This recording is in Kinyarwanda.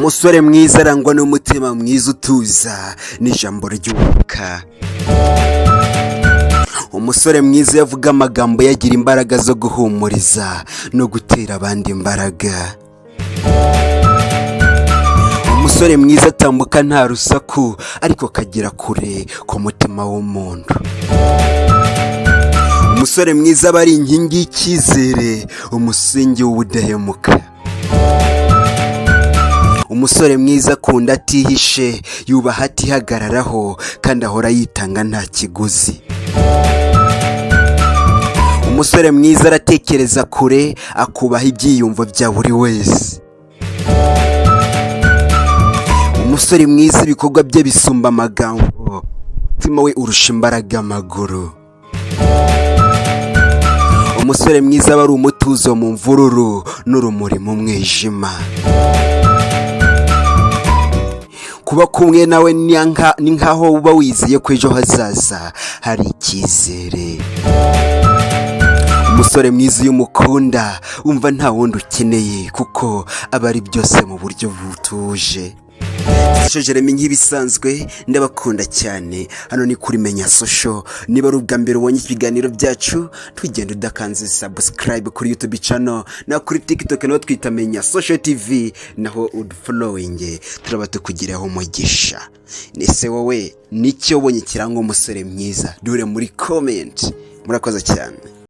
umusore mwiza arangwa n'umutima mwiza utuza n'ijambo ry'ubaka. Umusore mwiza yavuga amagambo yagira imbaraga zo guhumuriza no gutera abandi imbaraga. Umusore mwiza atambuka nta rusaku ariko kagera kure ku mutima w'umuntu. Umusore mwiza aba ari inkingi y'icyizere, umusingi w'ubudahemuka. Umusore mwiza akunda atihishe, yubaha atihagararaho kandi ahora yitanga nta kiguzi. Umusore mwiza aratekereza kure, akubaha ibyiyumvo bya buri wese. Umusore mwiza ibikorwa bye bisumba amagambo, umutima we urusha imbaraga amaguru. Umusore mwiza aba ari umutuzo mu mvururu n'urumuri mu mwijima. Kuba kumwe nawe ni nkaho uba wizeye ko ejo hazaza hari icyizere. Umusore mwiza iyo umukunda wumva nta wundi ukeneye kuko aba ari byose mu buryo butuje. Jeremy nk'ibisanzwe ndabakunda cyane, hano ni kuri Menya Social. Niba ari ubwa mbere ubonye ibiganiro byacu tugenda udakanze subscribe kuri YouTube channel na kuri TikTok naho twita Menya Social TV, naho following turaba tukugiraho umugisha. Nese wowe nicyo ubonye kiranga umusore mwiza? Dure muri comment. Murakoze cyane.